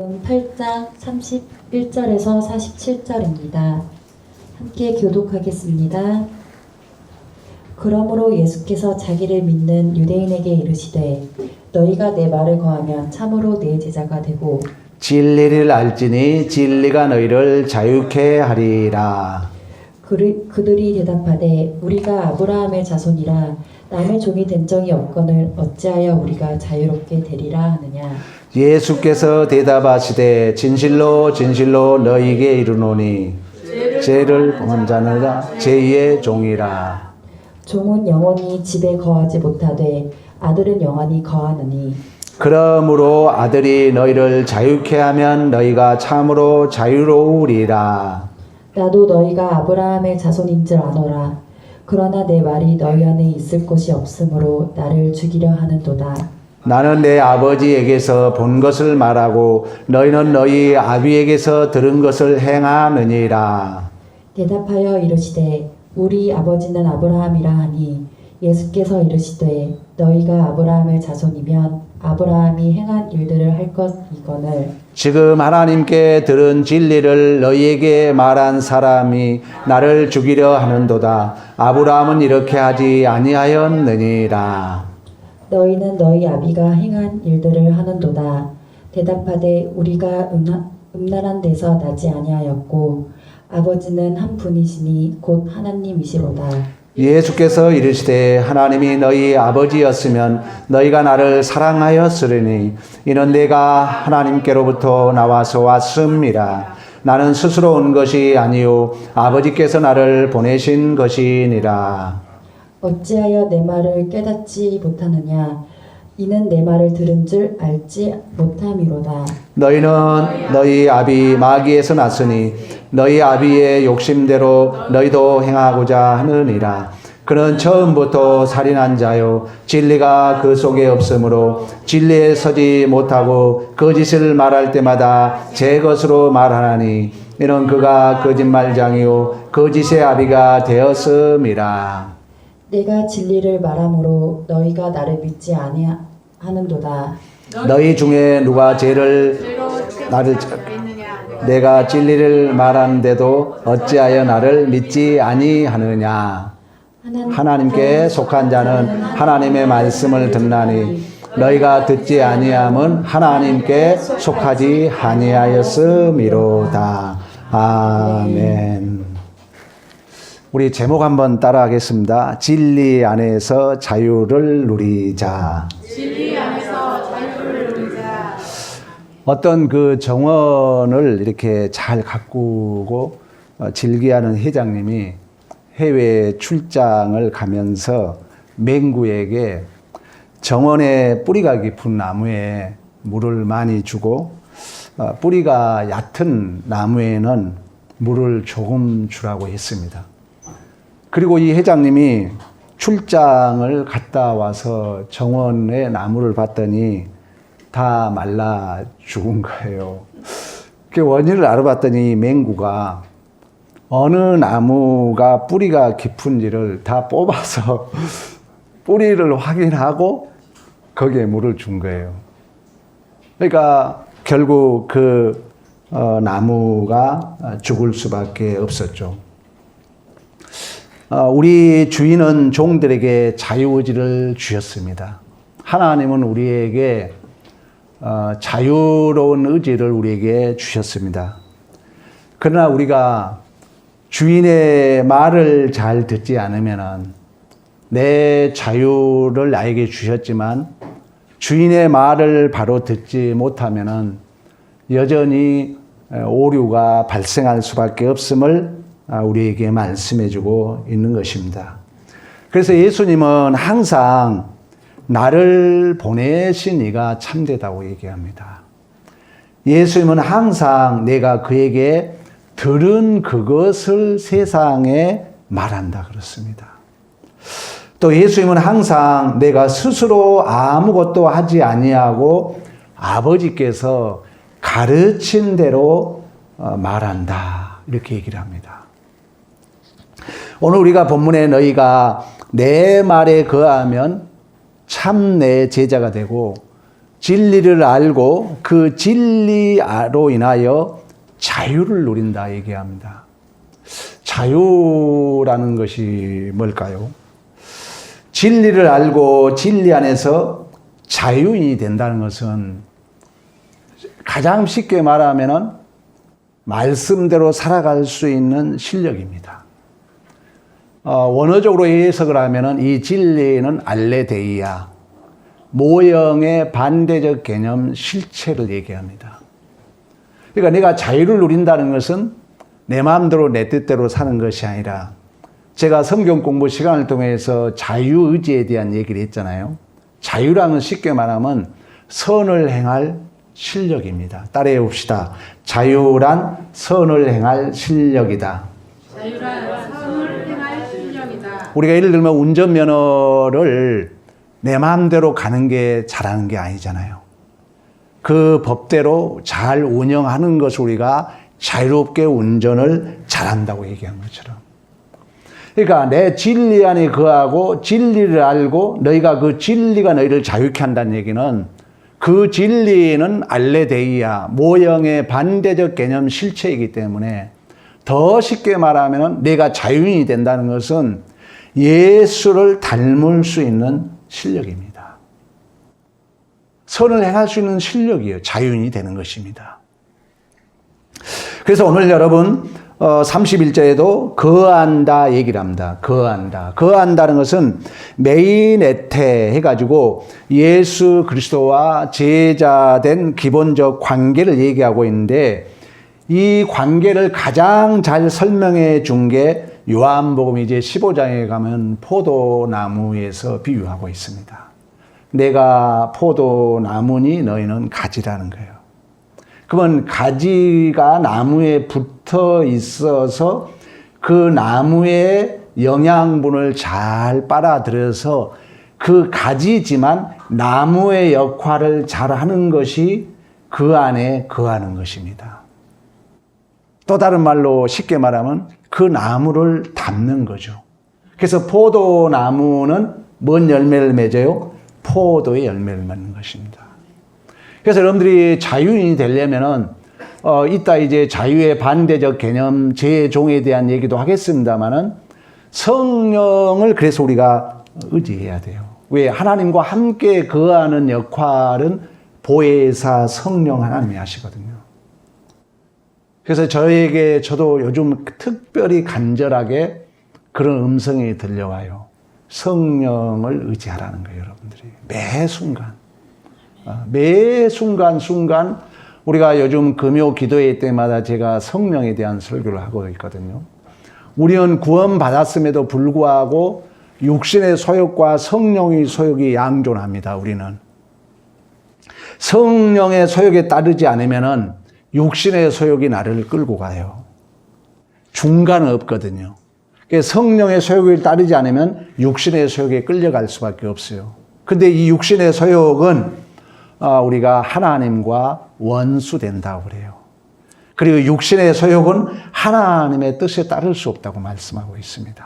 8장 31절에서 47절입니다. 함께 교독하겠습니다. 그러므로 예수께서 자기를 믿는 유대인에게 이르시되 너희가 내 말을 거하면 참으로 내 제자가 되고 진리를 알지니 진리가 너희를 자유케 하리라. 그들이 대답하되 우리가 아브라함의 자손이라 남의 종이 된 적이 없거늘 어찌하여 우리가 자유롭게 되리라 하느냐. 예수께서 대답하시되 진실로 진실로 너희에게 이르노니 죄를 범한 자는 제2의 종이라. 종은 영원히 집에 거하지 못하되 아들은 영원히 거하느니 그러므로 아들이 너희를 자유케 하면 너희가 참으로 자유로우리라. 나도 너희가 아브라함의 자손인 줄 아노라. 그러나 내 말이 너희 안에 있을 곳이 없으므로 나를 죽이려 하는도다. 나는 내 아버지에게서 본 것을 말하고 너희는 너희 아비에게서 들은 것을 행하느니라. 대답하여 이르시되 우리 아버지는 아브라함이라 하니 예수께서 이르시되 너희가 아브라함의 자손이면 아브라함이 행한 일들을 할 것이거늘 지금 하나님께 들은 진리를 너희에게 말한 사람이 나를 죽이려 하는도다. 아브라함은 이렇게 하지 아니하였느니라. 너희는 너희 아비가 행한 일들을 하는도다. 대답하되 우리가 음란한 데서 나지 아니하였고 아버지는 한 분이시니 곧 하나님이시로다. 예수께서 이르시되 하나님이 너희 아버지였으면 너희가 나를 사랑하였으리니 이는 내가 하나님께로부터 나와서 왔음이라. 나는 스스로 온 것이 아니요 아버지께서 나를 보내신 것이니라. 어찌하여 내 말을 깨닫지 못하느냐. 이는 내 말을 들은 줄 알지 못함이로다. 너희는 너희 아비 마귀에서 났으니 너희 아비의 욕심대로 너희도 행하고자 하느니라. 그는 처음부터 살인한 자요 진리가 그 속에 없으므로 진리에 서지 못하고 거짓을 말할 때마다 제 것으로 말하나니 이는 그가 거짓말장이요 거짓의 아비가 되었음이라. 내가 진리를 말함으로 너희가 나를 믿지 아니하는도다. 너희 중에 누가 죄를 나를 내가 진리를 말하는데도 어찌하여 나를 믿지 아니하느냐. 하나님께 속한 자는 하나님의 말씀을 듣나니 너희가 듣지 아니함은 하나님께 속하지 아니하였음이로다. 아멘. 우리 제목 한번 따라하겠습니다. 진리 안에서 자유를 누리자. 진리 안에서 자유를 누리자. 어떤 그 정원을 이렇게 잘 가꾸고 즐기하는 회장님이 해외 출장을 가면서 맹구에게 정원의 뿌리가 깊은 나무에 물을 많이 주고 뿌리가 얕은 나무에는 물을 조금 주라고 했습니다. 그리고 이 회장님이 출장을 갔다 와서 정원의 나무를 봤더니 다 말라 죽은 거예요. 그 원인을 알아봤더니 맹구가 어느 나무가 뿌리가 깊은지를 다 뽑아서 뿌리를 확인하고 거기에 물을 준 거예요. 그러니까 결국 그 나무가 죽을 수밖에 없었죠. 우리 주인은 종들에게 자유의지를 주셨습니다. 하나님은 우리에게 자유로운 의지를 우리에게 주셨습니다. 그러나 우리가 주인의 말을 잘 듣지 않으면 내 자유를 나에게 주셨지만 주인의 말을 바로 듣지 못하면 여전히 오류가 발생할 수밖에 없음을 우리에게 말씀해 주고 있는 것입니다. 그래서 예수님은 항상 나를 보내신 이가 참되다고 얘기합니다. 예수님은 항상 내가 그에게 들은 그것을 세상에 말한다 그렇습니다. 또 예수님은 항상 내가 스스로 아무것도 하지 아니하고 아버지께서 가르친 대로 말한다 이렇게 얘기를 합니다. 오늘 우리가 본문에 너희가 내 말에 거하면 참 내 제자가 되고 진리를 알고 그 진리로 인하여 자유를 누린다 얘기합니다. 자유라는 것이 뭘까요? 진리를 알고 진리 안에서 자유인이 된다는 것은 가장 쉽게 말하면 말씀대로 살아갈 수 있는 실력입니다. 원어적으로 해석을 하면 이 진리는 알레데이아, 모형의 반대적 개념 실체를 얘기합니다. 그러니까 내가 자유를 누린다는 것은 내 마음대로 내 뜻대로 사는 것이 아니라, 제가 성경 공부 시간을 통해서 자유의지에 대한 얘기를 했잖아요. 자유라는 쉽게 말하면 선을 행할 실력입니다. 따라해 봅시다. 자유란 선을 행할 실력이다. 자유란 선을 행할 실력이다. 우리가 예를 들면 운전면허를 내 마음대로 가는 게 잘하는 게 아니잖아요. 그 법대로 잘 운영하는 것을 우리가 자유롭게 운전을 잘한다고 얘기한 것처럼. 그러니까 내 진리 안에 거하고 진리를 알고 너희가 그 진리가 너희를 자유케 한다는 얘기는, 그 진리는 알레데이아, 모형의 반대적 개념 실체이기 때문에 더 쉽게 말하면 내가 자유인이 된다는 것은 예수를 닮을 수 있는 실력입니다. 선을 행할 수 있는 실력이에요. 자유인이 되는 것입니다. 그래서 오늘 여러분 31절에도 거한다 얘기를 합니다. 거한다. 거한다는 것은 메이네테 해가지고 예수 그리스도와 제자된 기본적 관계를 얘기하고 있는데, 이 관계를 가장 잘 설명해 준 게 요한복음 이제 15장에 가면 포도나무에서 비유하고 있습니다. 내가 포도나무니 너희는 가지라는 거예요. 그러면 가지가 나무에 붙어 있어서 그 나무의 영양분을 잘 빨아들여서 그 가지지만 나무의 역할을 잘하는 것이 그 안에 거하는 것입니다. 또 다른 말로 쉽게 말하면 그 나무를 닮는 거죠. 그래서 포도나무는 뭔 열매를 맺어요? 포도의 열매를 맺는 것입니다. 그래서 여러분들이 자유인이 되려면은 이따 이제 자유의 반대적 개념 제종에 대한 얘기도 하겠습니다만은, 성령을 그래서 우리가 의지해야 돼요. 왜? 하나님과 함께 거하는 역할은 보혜사 성령 하나님이 하시거든요. 그래서 저도 요즘 특별히 간절하게 그런 음성이 들려와요. 성령을 의지하라는 거예요, 여러분들이. 매 순간 우리가 요즘 금요 기도회 때마다 제가 성령에 대한 설교를 하고 있거든요. 우리는 구원받았음에도 불구하고 육신의 소욕과 성령의 소욕이 양존합니다. 우리는 성령의 소욕에 따르지 않으면은 육신의 소욕이 나를 끌고 가요. 중간은 없거든요. 성령의 소욕에 따르지 않으면 육신의 소욕에 끌려갈 수밖에 없어요. 근데 이 육신의 소욕은 우리가 하나님과 원수된다고 그래요. 그리고 육신의 소욕은 하나님의 뜻에 따를 수 없다고 말씀하고 있습니다.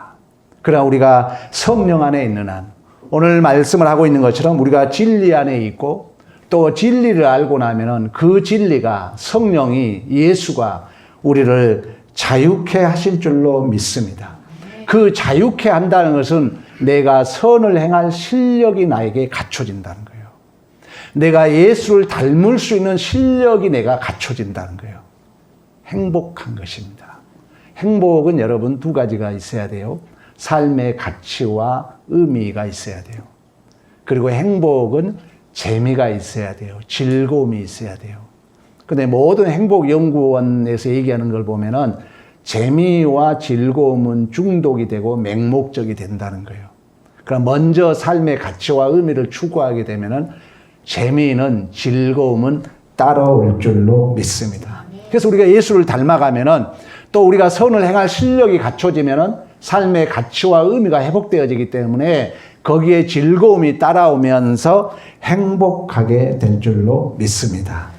그러나 우리가 성령 안에 있는 한, 오늘 말씀을 하고 있는 것처럼 우리가 진리 안에 있고 또 진리를 알고 나면은 그 진리가, 성령이, 예수가 우리를 자유케 하실 줄로 믿습니다. 그 자유케 한다는 것은 내가 선을 행할 실력이 나에게 갖춰진다는 거예요. 내가 예수를 닮을 수 있는 실력이 내가 갖춰진다는 거예요. 행복한 것입니다. 행복은 여러분 두 가지가 있어야 돼요. 삶의 가치와 의미가 있어야 돼요. 그리고 행복은 재미가 있어야 돼요. 즐거움이 있어야 돼요. 근데 모든 행복연구원에서 얘기하는 걸 보면은 재미와 즐거움은 중독이 되고 맹목적이 된다는 거예요. 그럼 먼저 삶의 가치와 의미를 추구하게 되면은 재미는, 즐거움은 따라올 줄로 믿습니다. 그래서 우리가 예수를 닮아가면은, 또 우리가 선을 행할 실력이 갖춰지면은 삶의 가치와 의미가 회복되어지기 때문에 거기에 즐거움이 따라오면서 행복하게 될 줄로 믿습니다.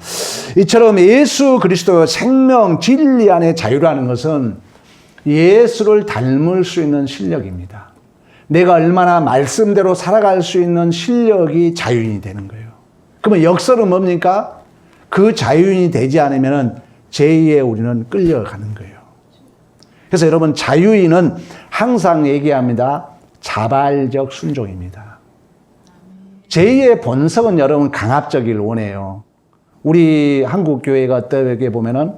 이처럼 예수 그리스도 생명 진리 안에 자유라는 것은 예수를 닮을 수 있는 실력입니다. 내가 얼마나 말씀대로 살아갈 수 있는 실력이 자유인이 되는 거예요. 그러면 역설은 뭡니까? 그 자유인이 되지 않으면 제2의 우리는 끌려가는 거예요. 그래서 여러분, 자유인은 항상 얘기합니다. 자발적 순종입니다. 제2의 본성은 여러분 강압적이길 원해요. 우리 한국 교회가 어떻게 보면은,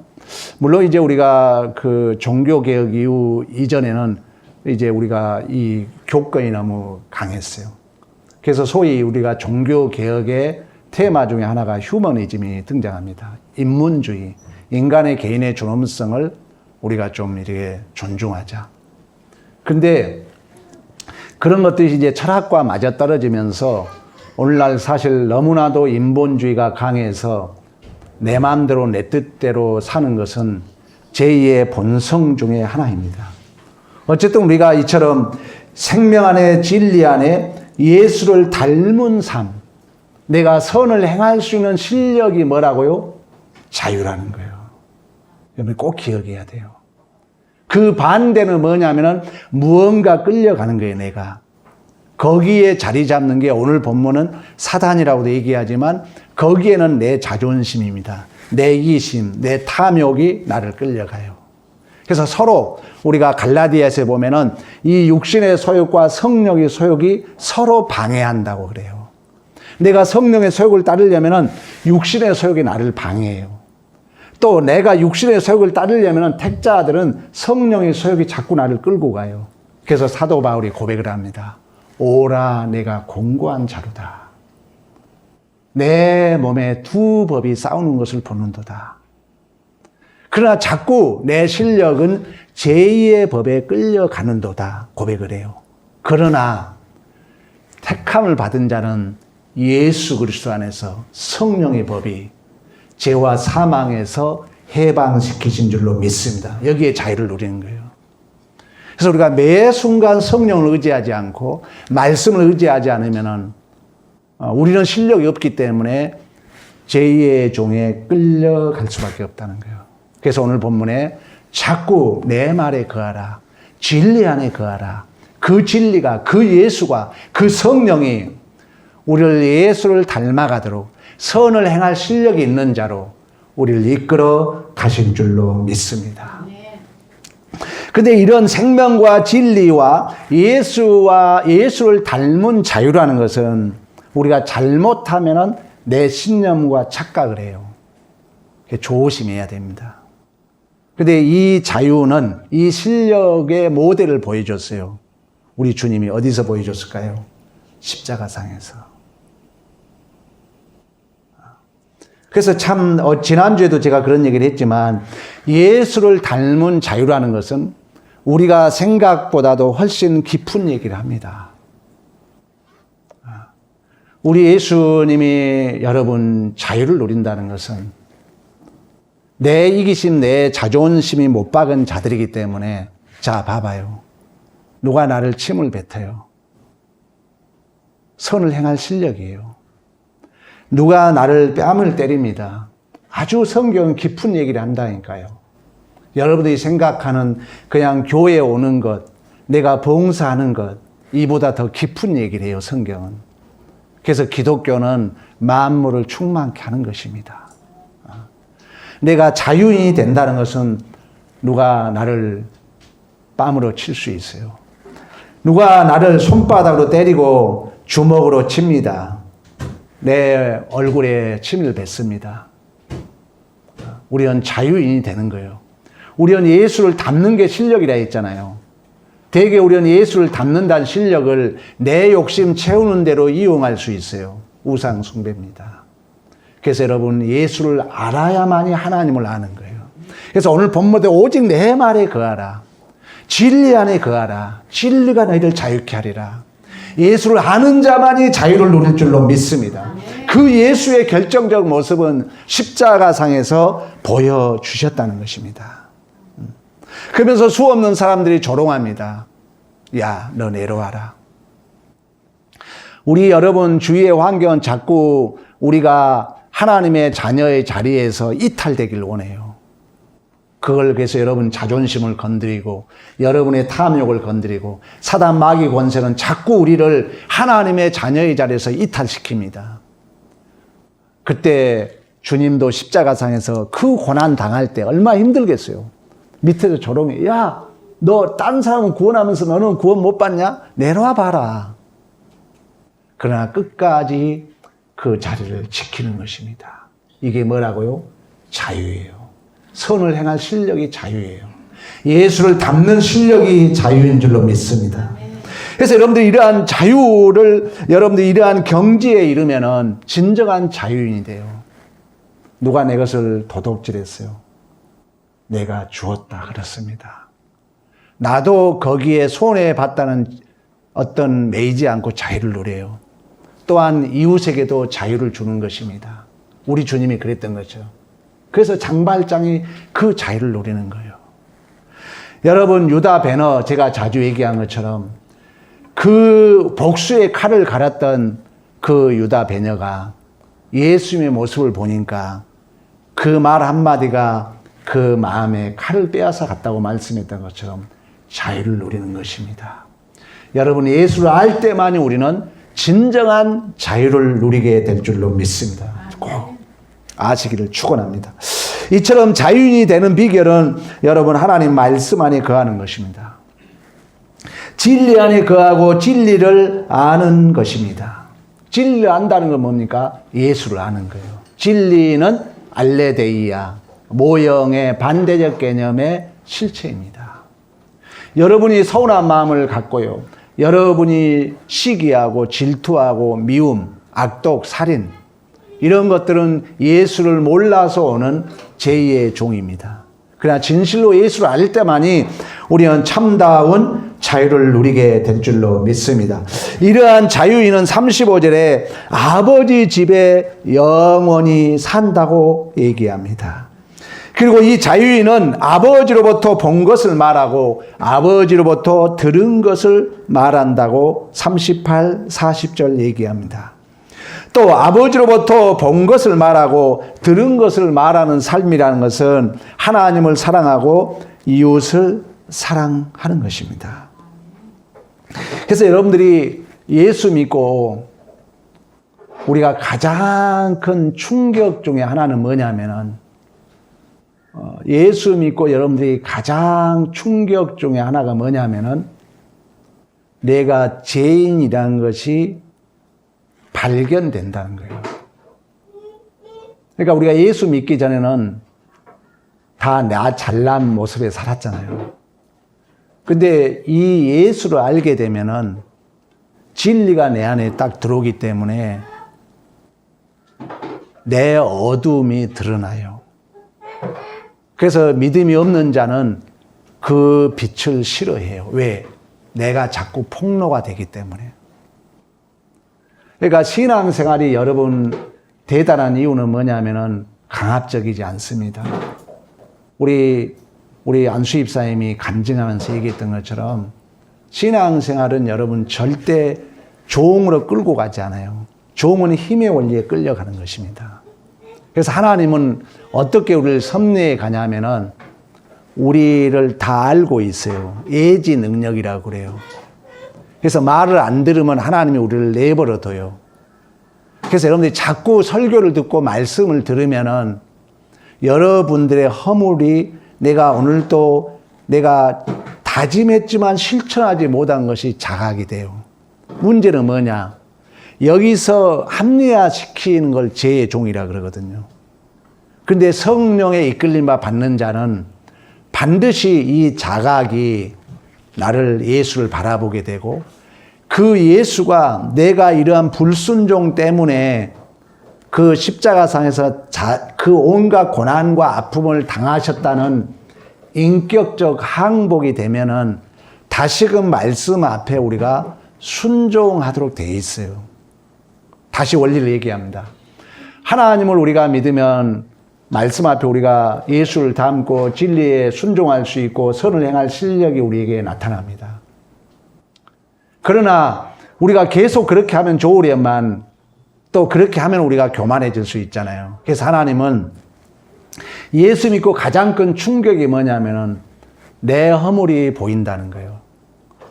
물론 이제 우리가 그 종교개혁 이전에는 이제 우리가 이 교권이 너무 강했어요. 그래서 소위 우리가 종교개혁의 테마 중에 하나가 휴머니즘이 등장합니다. 인문주의, 인간의 개인의 존엄성을 우리가 좀 이렇게 존중하자. 근데 그런 것들이 이제 철학과 맞아떨어지면서 오늘날 사실 너무나도 인본주의가 강해서 내 마음대로 내 뜻대로 사는 것은 제2의 본성 중에 하나입니다. 어쨌든 우리가 이처럼 생명 안에 진리 안에 예수를 닮은 삶, 내가 선을 행할 수 있는 실력이 뭐라고요? 자유라는 거예요. 여러분 꼭 기억해야 돼요. 그 반대는 뭐냐면은 무언가 끌려가는 거예요, 내가. 거기에 자리 잡는 게 오늘 본문은 사단이라고도 얘기하지만 거기에는 내 자존심입니다. 내 이기심, 내 탐욕이 나를 끌려가요. 그래서 서로 우리가 갈라디아서에 보면은 이 육신의 소욕과 성령의 소욕이 서로 방해한다고 그래요. 내가 성령의 소욕을 따르려면은 육신의 소욕이 나를 방해해요. 또 내가 육신의 소욕을 따르려면은 택자들은 성령의 소욕이 자꾸 나를 끌고 가요. 그래서 사도 바울이 고백을 합니다. 오라 내가 공고한 자루다. 내 몸에 두 법이 싸우는 것을 보는도다. 그러나 자꾸 내 실력은 제2의 법에 끌려가는도다 고백을 해요. 그러나 택함을 받은 자는 예수 그리스도 안에서 성령의 법이 죄와 사망에서 해방시키신 줄로 믿습니다. 여기에 자유를 누리는 거예요. 그래서 우리가 매 순간 성령을 의지하지 않고 말씀을 의지하지 않으면 우리는 실력이 없기 때문에 제2의 종에 끌려갈 수밖에 없다는 거예요. 그래서 오늘 본문에 자꾸 내 말에 거하라. 진리 안에 거하라. 그 진리가, 그 예수가, 그 성령이 우리를 예수를 닮아가도록 선을 행할 실력이 있는 자로 우리를 이끌어 가신 줄로 믿습니다. 근데 이런 생명과 진리와 예수를 닮은 자유라는 것은 우리가 잘못하면은 내 신념과 착각을 해요. 조심해야 됩니다. 근데 이 자유는 이 실력의 모델을 보여줬어요. 우리 주님이 어디서 보여줬을까요? 십자가상에서. 그래서 참 지난주에도 제가 그런 얘기를 했지만 예수를 닮은 자유라는 것은 우리가 생각보다도 훨씬 깊은 얘기를 합니다. 우리 예수님이 여러분 자유를 누린다는 것은 내 이기심, 내 자존심이 못 박은 자들이기 때문에 자 봐봐요. 누가 나를 침을 뱉어요. 선을 행할 실력이에요. 누가 나를 뺨을 때립니다. 아주 성경은 깊은 얘기를 한다니까요. 여러분들이 생각하는 그냥 교회에 오는 것, 내가 봉사하는 것, 이보다 더 깊은 얘기를 해요, 성경은. 그래서 기독교는 만물을 충만케 하는 것입니다. 내가 자유인이 된다는 것은 누가 나를 뺨으로 칠 수 있어요. 누가 나를 손바닥으로 때리고 주먹으로 칩니다. 내 얼굴에 침을 뱉습니다. 우리는 자유인이 되는 거예요. 우리는 예수를 닮는 게 실력이라 했잖아요. 대개 우리는 예수를 닮는다는 실력을 내 욕심 채우는 대로 이용할 수 있어요. 우상 숭배입니다. 그래서 여러분 예수를 알아야만이 하나님을 아는 거예요. 그래서 오늘 본문에 오직 내 말에 거하라. 진리 안에 거하라. 진리가 너희를 자유케 하리라. 예수를 아는 자만이 자유를 누릴 줄로 믿습니다. 그 예수의 결정적 모습은 십자가상에서 보여주셨다는 것입니다. 그러면서 수없는 사람들이 조롱합니다. 야, 너 내려와라. 우리 여러분 주위의 환경은 자꾸 우리가 하나님의 자녀의 자리에서 이탈되길 원해요. 그걸 그래서 여러분 자존심을 건드리고 여러분의 탐욕을 건드리고 사단 마귀 권세는 자꾸 우리를 하나님의 자녀의 자리에서 이탈시킵니다. 그때 주님도 십자가상에서 그 고난 당할 때 얼마나 힘들겠어요. 밑에서 조롱해. 야, 너 딴 사람은 구원하면서 너는 구원 못 받냐? 내려와 봐라. 그러나 끝까지 그 자리를 지키는 것입니다. 이게 뭐라고요? 자유예요. 선을 행할 실력이 자유예요. 예수를 닮는 실력이 자유인 줄로 믿습니다. 그래서 여러분들 이러한 자유를, 여러분들 이러한 경지에 이르면은 진정한 자유인이 돼요. 누가 내 것을 도둑질했어요? 내가 주었다 그렇습니다. 나도 거기에 손해봤다는 어떤 매이지 않고 자유를 누려요. 또한 이웃에게도 자유를 주는 것입니다. 우리 주님이 그랬던 거죠. 그래서 장발장이 그 자유를 누리는 거예요. 여러분, 유다 베너, 제가 자주 얘기한 것처럼 그 복수의 칼을 갈았던 그 유다 베너가 예수님의 모습을 보니까 그 말 한마디가 그 마음에 칼을 빼앗아 갔다고 말씀했던 것처럼 자유를 누리는 것입니다. 여러분, 예수를 알 때만이 우리는 진정한 자유를 누리게 될 줄로 믿습니다. 꼭 아시기를 축원합니다. 이처럼 자유인이 되는 비결은 여러분 하나님 말씀 안에 거하는 것입니다. 진리 안에 거하고 진리를 아는 것입니다. 진리를 안다는 건 뭡니까? 예수를 아는 거예요. 진리는 알레데이아, 모형의 반대적 개념의 실체입니다. 여러분이 서운한 마음을 갖고요, 여러분이 시기하고 질투하고 미움, 악독, 살인, 이런 것들은 예수를 몰라서 오는 제2의 종입니다. 그러나 진실로 예수를 알 때만이 우리는 참다운 자유를 누리게 될 줄로 믿습니다. 이러한 자유인은 35절에 아버지 집에 영원히 산다고 얘기합니다. 그리고 이 자유인은 아버지로부터 본 것을 말하고 아버지로부터 들은 것을 말한다고 38, 40절 얘기합니다. 또 아버지로부터 본 것을 말하고 들은 것을 말하는 삶이라는 것은 하나님을 사랑하고 이웃을 사랑하는 것입니다. 그래서 여러분들이 예수 믿고 우리가 가장 큰 충격 중에 하나는 뭐냐면은 예수 믿고 여러분들이 가장 충격 중에 하나가 뭐냐면은 내가 죄인이라는 것이 발견된다는 거예요. 그러니까 우리가 예수 믿기 전에는 다 나 잘난 모습에 살았잖아요. 근데 이 예수를 알게 되면은 진리가 내 안에 딱 들어오기 때문에 내 어두움이 드러나요. 그래서 믿음이 없는 자는 그 빛을 싫어해요. 왜? 내가 자꾸 폭로가 되기 때문에. 그러니까 신앙생활이 여러분 대단한 이유는 뭐냐면은 강압적이지 않습니다. 우리 안수 입사님이 간증하면서 얘기했던 것처럼 신앙생활은 여러분 절대 종으로 끌고 가지 않아요. 종은 힘의 원리에 끌려가는 것입니다. 그래서 하나님은 어떻게 우리를 섭리해 가냐면은 우리를 다 알고 있어요. 예지 능력이라고 그래요. 그래서 말을 안 들으면 하나님이 우리를 내버려 둬요. 그래서 여러분들이 자꾸 설교를 듣고 말씀을 들으면은 여러분들의 허물이 내가 오늘도 내가 다짐했지만 실천하지 못한 것이 자각이 돼요. 문제는 뭐냐? 여기서 합리화시키는 걸 죄의 종이라 그러거든요. 그런데 성령의 이끌림과 받는 자는 반드시 이 자각이 나를 예수를 바라보게 되고 그 예수가 내가 이러한 불순종 때문에 그 십자가상에서 그 온갖 고난과 아픔을 당하셨다는 인격적 항복이 되면은 다시금 말씀 앞에 우리가 순종하도록 되어 있어요. 다시 원리를 얘기합니다. 하나님을 우리가 믿으면 말씀 앞에 우리가 예수를 닮고 진리에 순종할 수 있고 선을 행할 실력이 우리에게 나타납니다. 그러나 우리가 계속 그렇게 하면 좋으련만 또 그렇게 하면 우리가 교만해질 수 있잖아요. 그래서 하나님은 예수 믿고 가장 큰 충격이 뭐냐면은 내 허물이 보인다는 거예요.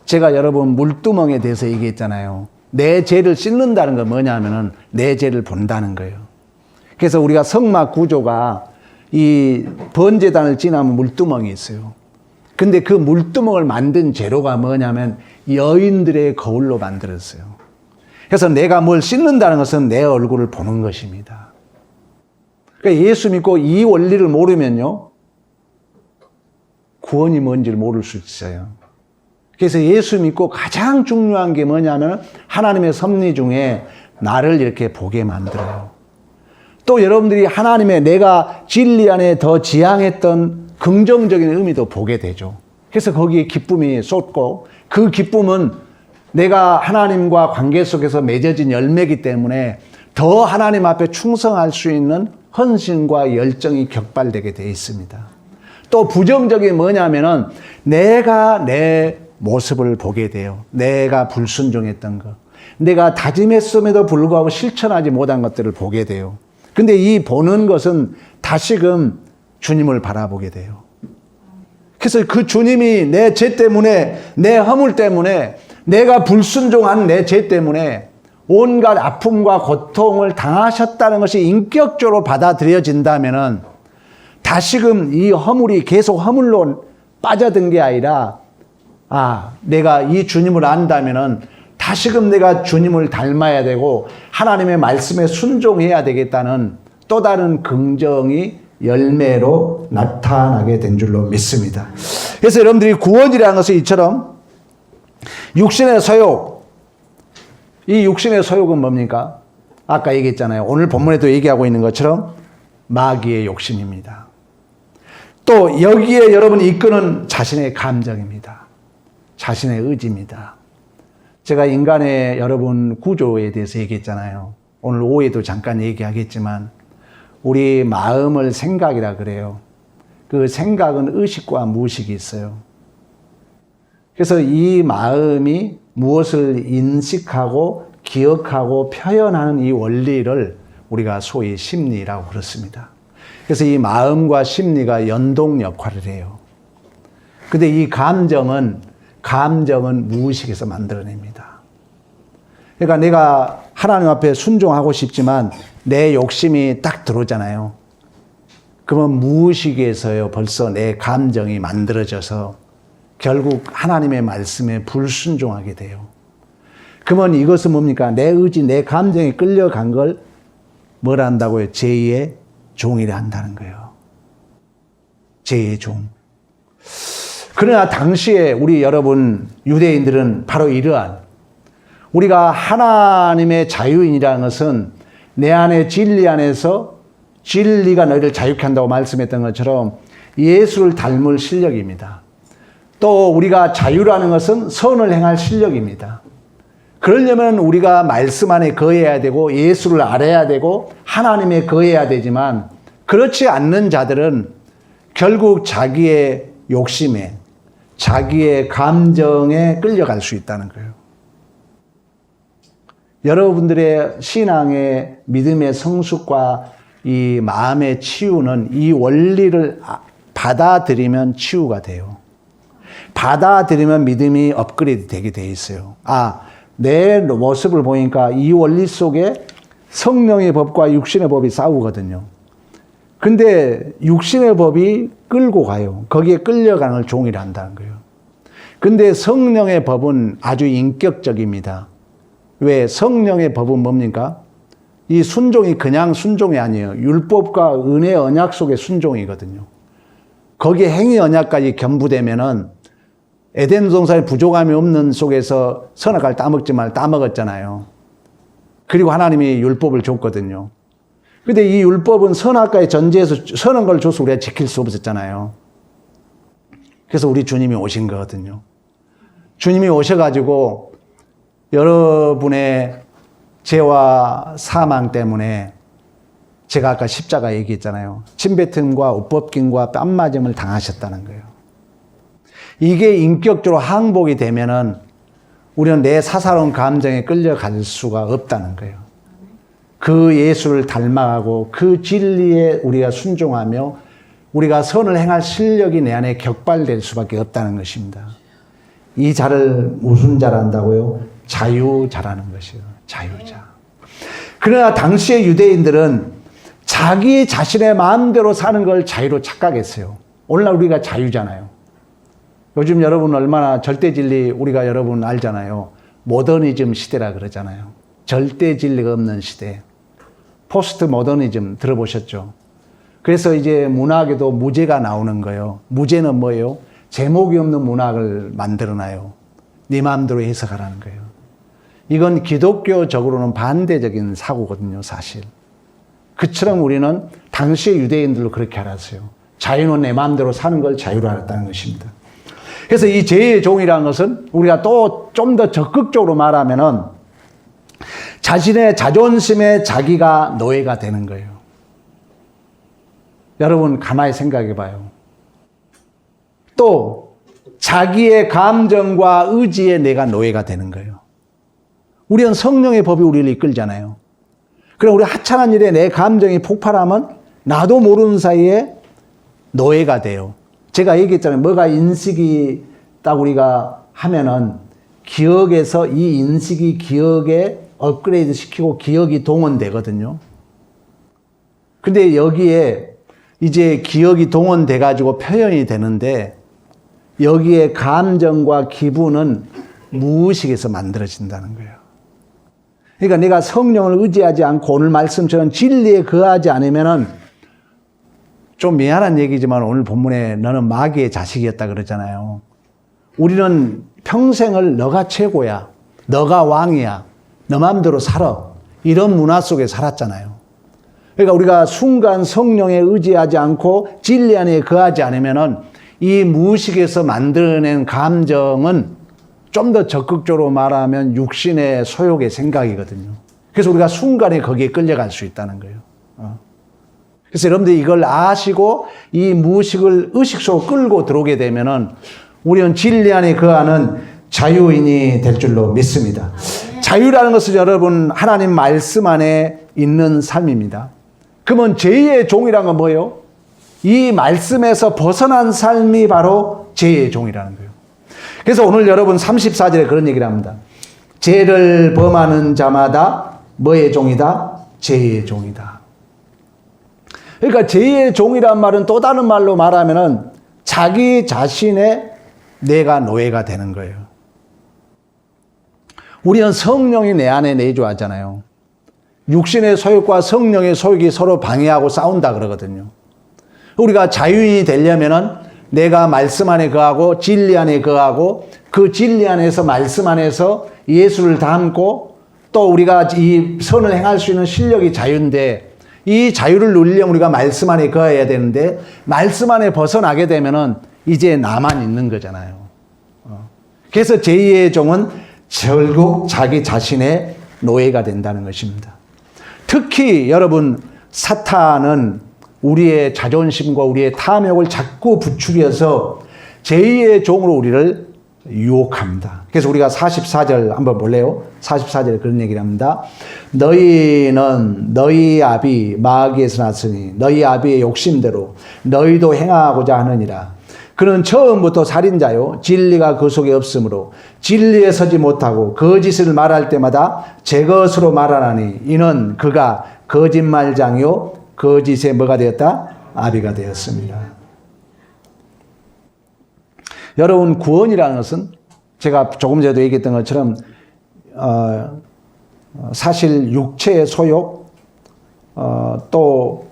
제가 여러분 물두멍에 대해서 얘기했잖아요. 내 죄를 씻는다는 건 뭐냐면은 내 죄를 본다는 거예요. 그래서 우리가 성막 구조가 이 번제단을 지나면 물두멍이 있어요. 근데 그 물두멍을 만든 재료가 뭐냐면 여인들의 거울로 만들었어요. 그래서 내가 뭘 씻는다는 것은 내 얼굴을 보는 것입니다. 그러니까 예수 믿고 이 원리를 모르면요, 구원이 뭔지를 모를 수 있어요. 그래서 예수 믿고 가장 중요한 게 뭐냐면 하나님의 섭리 중에 나를 이렇게 보게 만들어요. 또 여러분들이 하나님의 내가 진리 안에 더 지향했던 긍정적인 의미도 보게 되죠. 그래서 거기에 기쁨이 쏟고, 그 기쁨은 내가 하나님과 관계 속에서 맺어진 열매이기 때문에 더 하나님 앞에 충성할 수 있는 헌신과 열정이 격발되게 되어 있습니다. 또 부정적인 뭐냐면은 내가 내 모습을 보게 돼요. 내가 불순종했던 것, 내가 다짐했음에도 불구하고 실천하지 못한 것들을 보게 돼요. 근데 이 보는 것은 다시금 주님을 바라보게 돼요. 그래서 그 주님이 내 죄 때문에, 내 허물 때문에, 내가 불순종한 내 죄 때문에 온갖 아픔과 고통을 당하셨다는 것이 인격적으로 받아들여진다면은 다시금 이 허물이 계속 허물로 빠져든 게 아니라, 내가 이 주님을 안다면은 다시금 내가 주님을 닮아야 되고 하나님의 말씀에 순종해야 되겠다는 또 다른 긍정이 열매로 나타나게 된 줄로 믿습니다. 그래서 여러분들이 구원이라는 것은 이처럼 육신의 소욕, 이 육신의 소욕은 뭡니까? 아까 얘기했잖아요. 오늘 본문에도 얘기하고 있는 것처럼 마귀의 욕심입니다. 또 여기에 여러분이 이끄는 자신의 감정입니다. 자신의 의지입니다. 제가 인간의 여러분 구조에 대해서 얘기했잖아요. 오늘 오후에도 잠깐 얘기하겠지만 우리 마음을 생각이라 그래요. 그 생각은 의식과 무의식이 있어요. 그래서 이 마음이 무엇을 인식하고 기억하고 표현하는 이 원리를 우리가 소위 심리라고 그렇습니다. 그래서 이 마음과 심리가 연동 역할을 해요. 근데 이 감정은 무의식에서 만들어냅니다. 그러니까 내가 하나님 앞에 순종하고 싶지만 내 욕심이 딱 들어오잖아요. 그러면 무의식에서요, 벌써 내 감정이 만들어져서 결국 하나님의 말씀에 불순종하게 돼요. 그러면 이것은 뭡니까? 내 의지, 내 감정에 끌려간 걸 뭘 한다고요? 제2의 종이라 한다는 거예요. 제2의 종. 그러나 당시에 우리 여러분 유대인들은 바로 이러한, 우리가 하나님의 자유인이라는 것은 내 안에 진리 안에서 진리가 너희를 자유케 한다고 말씀했던 것처럼 예수를 닮을 실력입니다. 또 우리가 자유라는 것은 선을 행할 실력입니다. 그러려면 우리가 말씀 안에 거해야 되고 예수를 알아야 되고 하나님에 거해야 되지만, 그렇지 않는 자들은 결국 자기의 욕심에, 자기의 감정에 끌려갈 수 있다는 거예요. 여러분들의 신앙의 믿음의 성숙과 이 마음의 치유는 이 원리를 받아들이면 치유가 돼요. 받아들이면 믿음이 업그레이드 되게 돼 있어요. 내 모습을 보니까 이 원리 속에 성령의 법과 육신의 법이 싸우거든요. 근데 육신의 법이 끌고 가요. 거기에 끌려가는 걸 종이라 한다는 거예요. 근데 성령의 법은 아주 인격적입니다. 왜? 성령의 법은 뭡니까? 이 순종이 그냥 순종이 아니에요. 율법과 은혜 언약 속의 순종이거든요. 거기에 행위 언약까지 겸부되면은 에덴 동산에 부족함이 없는 속에서 선악과를 따먹지 말 따먹었잖아요. 그리고 하나님이 율법을 줬거든요. 근데 이 율법은 선악과의 전제에서 선한 걸 줘서 우리가 지킬 수 없었잖아요. 그래서 우리 주님이 오신 거거든요. 주님이 오셔가지고 여러분의 죄와 사망 때문에, 제가 아까 십자가 얘기했잖아요. 침뱉음과 옷벗김과 뺨맞음을 당하셨다는 거예요. 이게 인격적으로 항복이 되면은 우리는 내 사사로운 감정에 끌려갈 수가 없다는 거예요. 그 예수를 닮아가고 그 진리에 우리가 순종하며 우리가 선을 행할 실력이 내 안에 격발될 수밖에 없다는 것입니다. 이 자를 무슨 자란다고요? 자유자라는 것이에요. 자유자. 그러나 당시의 유대인들은 자기 자신의 마음대로 사는 걸 자유로 착각했어요. 오늘날 우리가 자유잖아요. 요즘 여러분 얼마나 절대 진리 우리가 여러분 알잖아요. 모더니즘 시대라 그러잖아요. 절대 진리가 없는 시대. 포스트 모더니즘 들어보셨죠? 그래서 이제 문학에도 무죄가 나오는 거예요. 무죄는 뭐예요? 제목이 없는 문학을 만들어놔요. 네 마음대로 해석하라는 거예요. 이건 기독교적으로는 반대적인 사고거든요, 사실. 그처럼 우리는 당시의 유대인들도 그렇게 알았어요. 자유는 내 마음대로 사는 걸 자유로 알았다는 것입니다. 그래서 이 죄의 종이라는 것은 우리가 또 좀 더 적극적으로 말하면은 자신의 자존심에 자기가 노예가 되는 거예요. 여러분 가만히 생각해 봐요. 또 자기의 감정과 의지에 내가 노예가 되는 거예요. 우리는 성령의 법이 우리를 이끌잖아요. 그럼 우리 하찮은 일에 내 감정이 폭발하면 나도 모르는 사이에 노예가 돼요. 제가 얘기했잖아요. 뭐가 인식이 딱 우리가 하면은 기억에서 이 인식이 기억에 업그레이드 시키고 기억이 동원되거든요. 근데 여기에 이제 기억이 동원돼 가지고 표현이 되는데 여기에 감정과 기분은 무의식에서 만들어진다는 거예요. 그러니까 내가 성령을 의지하지 않고 오늘 말씀처럼 진리에 거하지 않으면은 좀 미안한 얘기지만 오늘 본문에 너는 마귀의 자식이었다 그러잖아요. 우리는 평생을 너가 최고야. 너가 왕이야. 너 마음대로 살아. 이런 문화 속에 살았잖아요. 그러니까 우리가 순간 성령에 의지하지 않고 진리 안에 거하지 않으면은 이 무의식에서 만들어낸 감정은 좀 더 적극적으로 말하면 육신의 소욕의 생각이거든요. 그래서 우리가 순간에 거기에 끌려갈 수 있다는 거예요. 그래서 여러분들이 이걸 아시고 이 무의식을 의식 속으로 끌고 들어오게 되면은 우리는 진리 안에 거하는 자유인이 될 줄로 믿습니다. 자유라는 것은 여러분 하나님 말씀 안에 있는 삶입니다. 그러면 죄의 종이라는 건 뭐예요? 이 말씀에서 벗어난 삶이 바로 죄의 종이라는 거예요. 그래서 오늘 여러분 34절에 그런 얘기를 합니다. 죄를 범하는 자마다 뭐의 종이다? 죄의 종이다. 그러니까 죄의 종이란 말은 또 다른 말로 말하면은 자기 자신의 내가 노예가 되는 거예요. 우리는 성령이 내 안에 내주하잖아요. 육신의 소욕과 성령의 소욕이 서로 방해하고 싸운다 그러거든요. 우리가 자유인이 되려면은 내가 말씀 안에 거하고 진리 안에 거하고 그 진리 안에서 말씀 안에서 예수를 담고 또 우리가 이 선을 행할 수 있는 실력이 자유인데 이 자유를 누리려면 우리가 말씀 안에 거해야 되는데 말씀 안에 벗어나게 되면은 이제 나만 있는 거잖아요. 그래서 제2의 종은 결국 자기 자신의 노예가 된다는 것입니다. 특히 여러분 사탄은 우리의 자존심과 우리의 탐욕을 자꾸 부추겨서 제2의 종으로 우리를 유혹합니다. 그래서 우리가 44절 한번 볼래요? 44절에 그런 얘기를 합니다. 너희는 너희 아비 마귀에서 났으니 너희 아비의 욕심대로 너희도 행하고자 하느니라. 그는 처음부터 살인자요 진리가 그 속에 없으므로 진리에 서지 못하고 거짓을 말할 때마다 제 것으로 말하나니 이는 그가 거짓말장이요 거짓의 뭐가 되었다? 아비가 되었습니다. 여러분 구원이라는 것은 제가 조금 전에도 얘기했던 것처럼 사실 육체의 소욕 또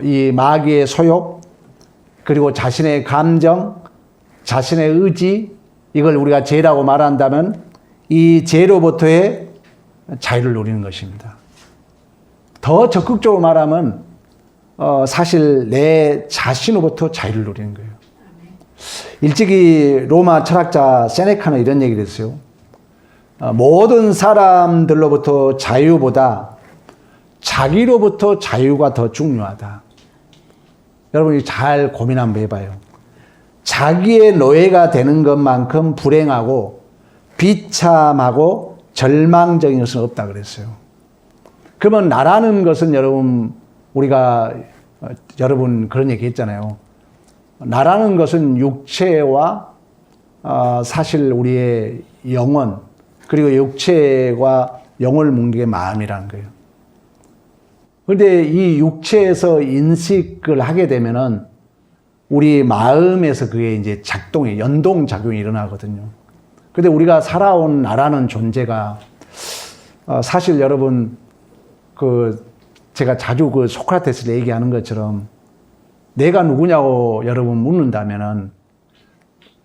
이 마귀의 소욕 그리고 자신의 감정 자신의 의지 이걸 우리가 죄라고 말한다면 이 죄로부터의 자유를 누리는 것입니다. 더 적극적으로 말하면 사실 내 자신으로부터 자유를 누리는 거예요. 일찍이 로마 철학자 세네카는 이런 얘기를 했어요. 모든 사람들로부터 자유보다 자기로부터 자유가 더 중요하다. 여러분이 잘 고민 한번 해봐요. 자기의 노예가 되는 것만큼 불행하고 비참하고 절망적인 것은 없다 그랬어요. 그러면 나라는 것은 우리가 여러분 그런 얘기 했잖아요. 나라는 것은 육체와 사실 우리의 영혼 그리고 육체와 영혼을 묶는 게 마음이라는 거예요. 근데 이 육체에서 인식을 하게 되면은 우리 마음에서 그게 이제 연동작용이 일어나거든요. 근데 우리가 살아온 나라는 존재가, 사실 여러분, 제가 자주 소크라테스를 얘기하는 것처럼 내가 누구냐고 여러분 묻는다면은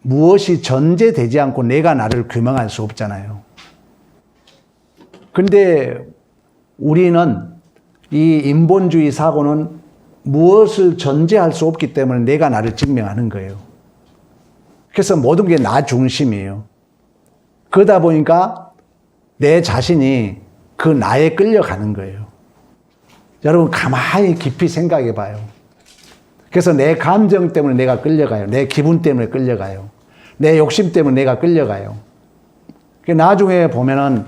무엇이 전제되지 않고 내가 나를 규명할 수 없잖아요. 근데 우리는 이 인본주의 사고는 무엇을 전제할 수 없기 때문에 내가 나를 증명하는 거예요. 그래서 모든 게 나 중심이에요. 그러다 보니까 내 자신이 그 나에 끌려가는 거예요. 여러분 가만히 깊이 생각해 봐요. 그래서 내 감정 때문에 내가 끌려가요. 내 기분 때문에 끌려가요. 내 욕심 때문에 내가 끌려가요. 나중에 보면은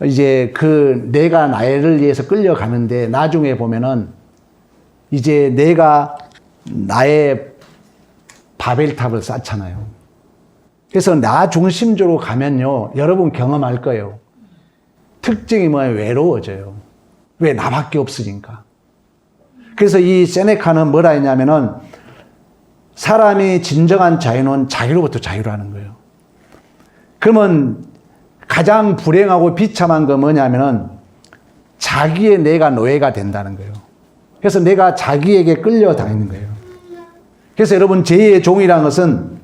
이제 내가 나를 위해서 끌려가는데 나중에 보면은 이제 내가 나의 바벨탑을 쌓잖아요. 그래서 나 중심적으로 가면요, 여러분 경험할 거예요. 특징이 뭐냐면 외로워져요. 왜? 나밖에 없으니까. 그래서 이 세네카는 뭐라 했냐면은 사람이 진정한 자유는 자기로부터 자유라는 거예요. 그러면 가장 불행하고 비참한 건 뭐냐면은 자기의 내가 노예가 된다는 거예요. 그래서 내가 자기에게 끌려다니는 거예요. 그래서 여러분 제2의 종이라는 것은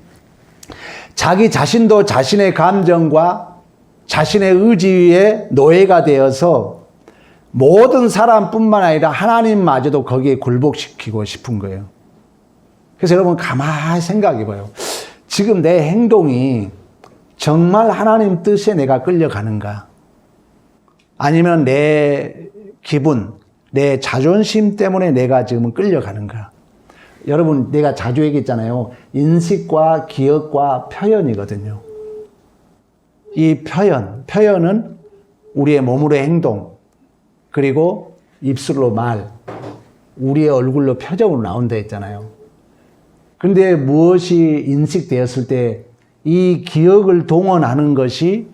자기 자신도 자신의 감정과 자신의 의지에 노예가 되어서 모든 사람뿐만 아니라 하나님마저도 거기에 굴복시키고 싶은 거예요. 그래서 여러분 가만히 생각해 봐요. 지금 내 행동이 정말 하나님 뜻에 내가 끌려가는가? 아니면 내 기분, 내 자존심 때문에 내가 지금 끌려가는가? 여러분 내가 자주 얘기했잖아요. 인식과 기억과 표현이거든요. 이 표현은 우리의 몸으로의 행동, 그리고 입술로 말, 우리의 얼굴로 표정으로 나온다 했잖아요. 그런데 무엇이 인식되었을 때 이 기억을 동원하는 것이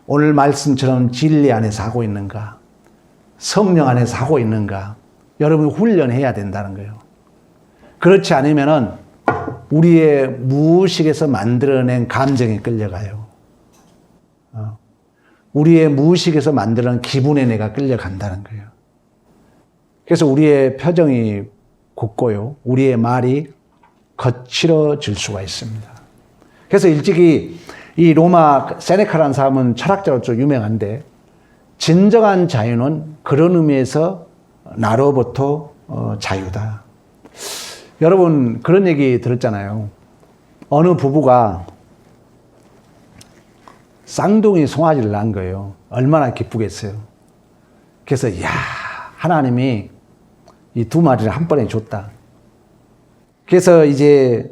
오늘 말씀처럼 진리 안에서 하고 있는가? 성령 안에서 하고 있는가? 여러분 훈련해야 된다는 거예요. 그렇지 않으면은 우리의 무의식에서 만들어낸 감정에 끌려가요. 우리의 무의식에서 만들어낸 기분에 내가 끌려간다는 거예요. 그래서 우리의 표정이 굳고요. 우리의 말이 거칠어질 수가 있습니다. 그래서 일찍이 이 로마 세네카라는 사람은 철학자로 좀 유명한데 진정한 자유는 그런 의미에서 나로부터 자유다. 여러분 그런 얘기 들었잖아요. 어느 부부가 쌍둥이 송아지를 낳은 거예요. 얼마나 기쁘겠어요. 그래서 하나님이 이 두 마리를 한 번에 줬다. 그래서 이제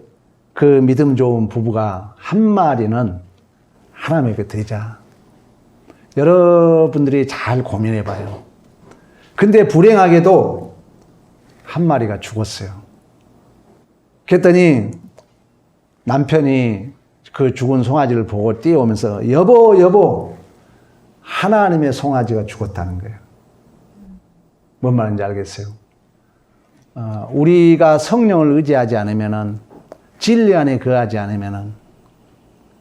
그 믿음 좋은 부부가 한 마리는 하나님에게 드리자. 여러분들이 잘 고민해 봐요. 근데 불행하게도 한 마리가 죽었어요. 그랬더니 남편이 그 죽은 송아지를 보고 뛰어오면서 여보 하나님의 송아지가 죽었다는 거예요. 뭔 말인지 알겠어요? 우리가 성령을 의지하지 않으면은 진리 안에 거하지 않으면은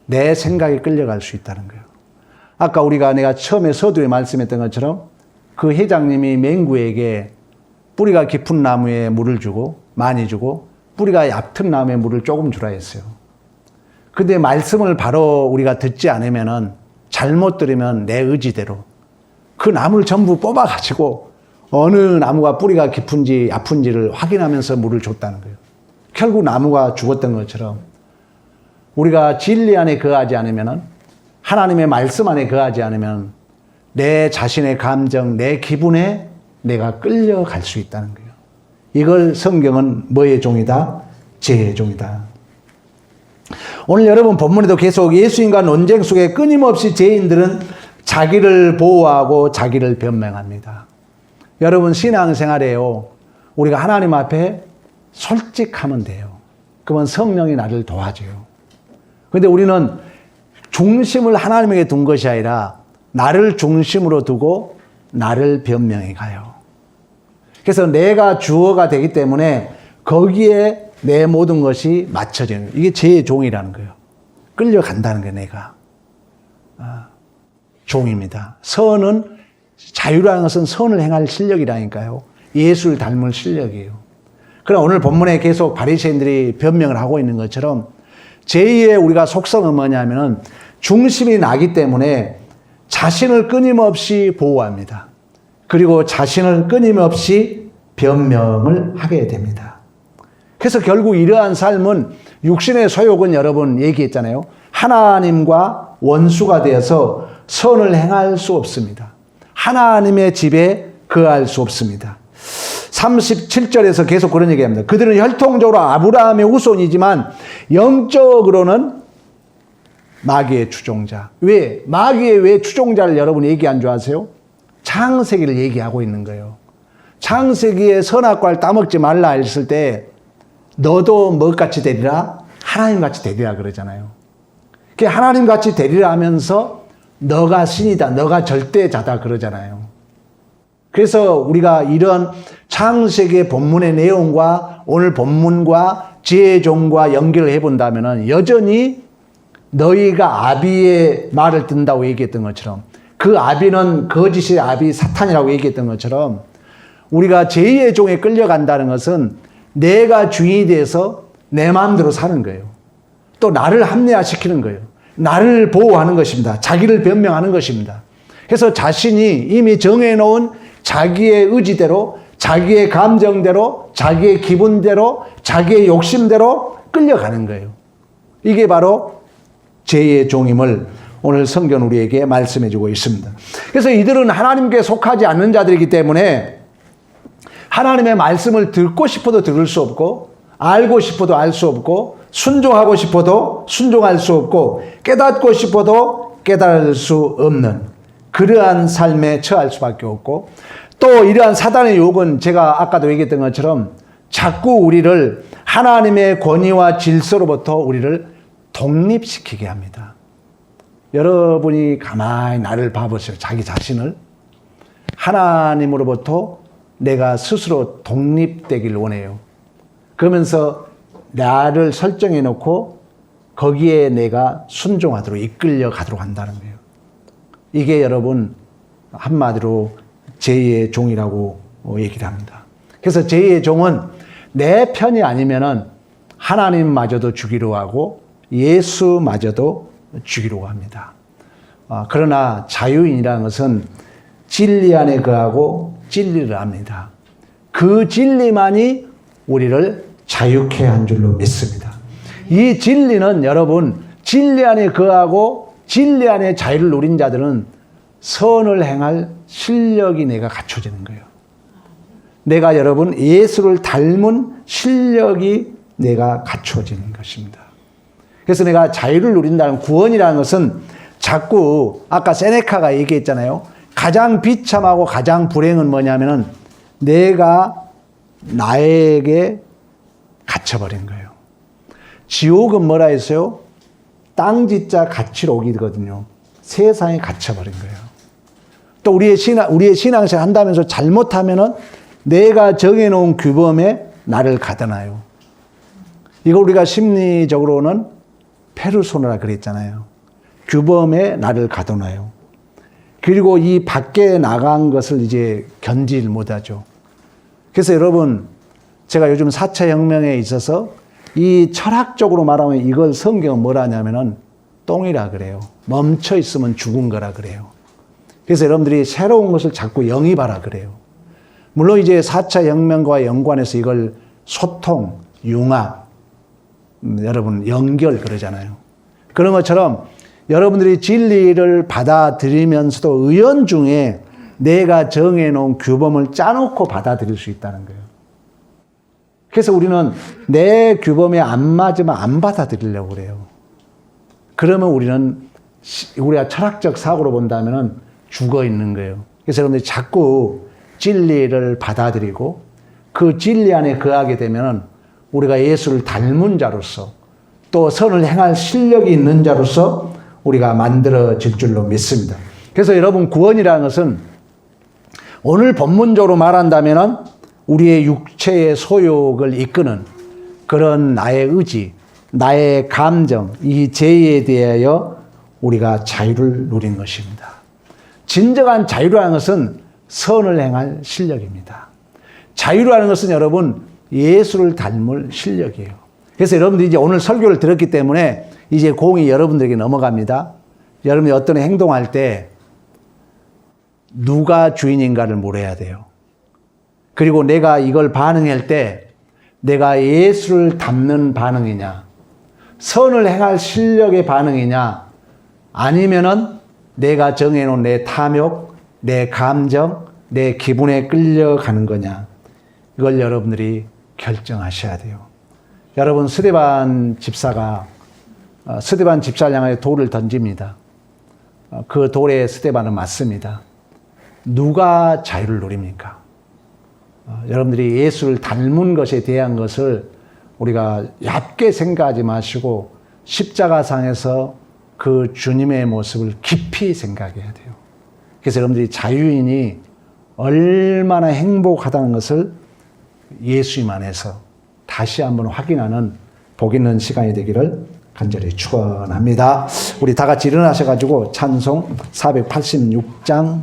내 생각에 끌려갈 수 있다는 거예요. 아까 내가 처음에 서두에 말씀했던 것처럼 그 회장님이 맹구에게 뿌리가 깊은 나무에 물을 주고 많이 주고 뿌리가 얕은 나무에 물을 조금 주라 했어요. 근데 말씀을 바로 우리가 듣지 않으면은 잘못 들으면 내 의지대로 그 나무를 전부 뽑아가지고 어느 나무가 뿌리가 깊은지 얕은지를 확인하면서 물을 줬다는 거예요. 결국 나무가 죽었던 것처럼 우리가 진리 안에 거하지 않으면은 하나님의 말씀 안에 거하지 않으면 내 자신의 감정, 내 기분에 내가 끌려갈 수 있다는 거예요. 이걸 성경은 뭐의 종이다? 죄의 종이다. 오늘 여러분 본문에도 계속 예수님과 논쟁 속에 끊임없이 죄인들은 자기를 보호하고 자기를 변명합니다. 여러분 신앙생활에요. 우리가 하나님 앞에 솔직하면 돼요. 그러면 성령이 나를 도와줘요. 그런데 우리는 중심을 하나님에게 둔 것이 아니라 나를 중심으로 두고 나를 변명해 가요. 그래서 내가 주어가 되기 때문에 거기에 내 모든 것이 맞춰지는 거예요. 이게 제 종이라는 거예요. 끌려간다는 거예요, 내가. 종입니다. 선은, 자유라는 것은 선을 행할 실력이라니까요. 예수를 닮을 실력이에요. 그러나 오늘 본문에 계속 바리새인들이 변명을 하고 있는 것처럼 제2의 우리가 속성은 뭐냐면은 중심이 나기 때문에 자신을 끊임없이 보호합니다. 그리고 자신을 끊임없이 변명을 하게 됩니다. 그래서 결국 이러한 삶은 육신의 소욕은 여러분 얘기했잖아요. 하나님과 원수가 되어서 선을 행할 수 없습니다. 하나님의 집에 거할 수 없습니다. 37절에서 계속 그런 얘기합니다. 그들은 혈통적으로 아브라함의 후손이지만 영적으로는 마귀의 추종자. 왜? 마귀의 왜 추종자를 여러분 얘기한 줄 아세요? 창세기를 얘기하고 있는 거예요. 창세기에 선악과를 따먹지 말라 했을 때 너도 뭐같이 되리라? 하나님같이 되리라 그러잖아요. 그 하나님같이 되리라 하면서 너가 신이다, 너가 절대자다 그러잖아요. 그래서 우리가 이런 창세기의 본문의 내용과 오늘 본문과 지혜의 종과 연결을 해본다면 여전히 너희가 아비의 말을 듣는다고 얘기했던 것처럼 그 아비는 거짓의 아비 사탄이라고 얘기했던 것처럼 우리가 제2의 종에 끌려간다는 것은 내가 주인이 돼서 내 마음대로 사는 거예요. 또 나를 합리화시키는 거예요. 나를 보호하는 것입니다. 자기를 변명하는 것입니다. 그래서 자신이 이미 정해놓은 자기의 의지대로, 자기의 감정대로, 자기의 기분대로, 자기의 욕심대로 끌려가는 거예요. 이게 바로 제2의 종임을 오늘 성경 우리에게 말씀해주고 있습니다. 그래서 이들은 하나님께 속하지 않는 자들이기 때문에 하나님의 말씀을 듣고 싶어도 들을 수 없고 알고 싶어도 알 수 없고 순종하고 싶어도 순종할 수 없고 깨닫고 싶어도 깨달을 수 없는 그러한 삶에 처할 수밖에 없고 또 이러한 사단의 유혹은 제가 아까도 얘기했던 것처럼 자꾸 우리를 하나님의 권위와 질서로부터 우리를 독립시키게 합니다. 여러분이 가만히 나를 봐보세요. 자기 자신을. 하나님으로부터 내가 스스로 독립되길 원해요. 그러면서 나를 설정해 놓고 거기에 내가 순종하도록 이끌려 가도록 한다는 거예요. 이게 여러분 한마디로 제2의 종이라고 얘기를 합니다. 그래서 제2의 종은 내 편이 아니면은 하나님마저도 죽이려 하고 예수마저도 죽이려고 합니다. 그러나 자유인이라는 것은 진리 안에 거하고 진리를 압니다. 그 진리만이 우리를 자유케 한 줄로 믿습니다. 이 진리는 여러분 진리 안에 거하고 진리 안에 자유를 누린 자들은 선을 행할 실력이 내가 갖춰지는 거예요. 내가 여러분 예수를 닮은 실력이 내가 갖춰지는 것입니다. 그래서 내가 자유를 누린다는 구원이라는 것은 자꾸 아까 세네카가 얘기했잖아요. 가장 비참하고 가장 불행은 뭐냐면은 내가 나에게 갇혀버린 거예요. 지옥은 뭐라 했어요? 땅짓자 갇히록이거든요. 세상에 갇혀버린 거예요. 또 우리의 신앙생활 한다면서 잘못하면은 내가 정해놓은 규범에 나를 가둬놔요. 이거 우리가 심리적으로는 페르소나라 그랬잖아요. 규범에 나를 가둬놔요. 그리고 이 밖에 나간 것을 이제 견디질 못하죠. 그래서 여러분, 제가 요즘 4차 혁명에 있어서 이 철학적으로 말하면 이걸 성경은 뭐라 하냐면은 똥이라 그래요. 멈춰 있으면 죽은 거라 그래요. 그래서 여러분들이 새로운 것을 자꾸 영입하라 그래요. 물론 이제 4차 혁명과 연관해서 이걸 소통, 융합, 여러분 연결 그러잖아요. 그런 것처럼 여러분들이 진리를 받아들이면서도 의연중에 내가 정해놓은 규범을 짜놓고 받아들일 수 있다는 거예요. 그래서 우리는 내 규범에 안 맞으면 안 받아들이려고 그래요. 그러면 우리가 철학적 사고로 본다면 죽어 있는 거예요. 그래서 여러분들이 자꾸 진리를 받아들이고 그 진리 안에 거하게 되면 우리가 예수를 닮은 자로서 또 선을 행할 실력이 있는 자로서 우리가 만들어질 줄로 믿습니다. 그래서 여러분 구원이라는 것은 오늘 본문적으로 말한다면 우리의 육체의 소욕을 이끄는 그런 나의 의지, 나의 감정, 이 죄에 대하여 우리가 자유를 누린 것입니다. 진정한 자유라는 것은 선을 행할 실력입니다. 자유라는 것은 여러분 예수를 닮을 실력이에요. 그래서 여러분들이 이제 오늘 설교를 들었기 때문에 이제 공이 여러분들에게 넘어갑니다. 여러분이 어떤 행동할 때 누가 주인인가를 물어야 돼요. 그리고 내가 이걸 반응할 때 내가 예수를 닮는 반응이냐, 선을 행할 실력의 반응이냐, 아니면은 내가 정해놓은 내 탐욕, 내 감정, 내 기분에 끌려가는 거냐, 이걸 여러분들이 결정하셔야 돼요. 여러분, 스데반 집사가 스데반 집사를 향하여 돌을 던집니다. 그 돌에 스데반은 맞습니다. 누가 자유를 누립니까? 여러분들이 예수를 닮은 것에 대한 것을 우리가 얕게 생각하지 마시고 십자가상에서 그 주님의 모습을 깊이 생각해야 돼요. 그래서 여러분들이 자유인이 얼마나 행복하다는 것을 예수님 안에서 다시 한번 확인하는 복 있는 시간이 되기를 간절히 축원합니다. 우리 다 같이 일어나셔가지고 찬송 486장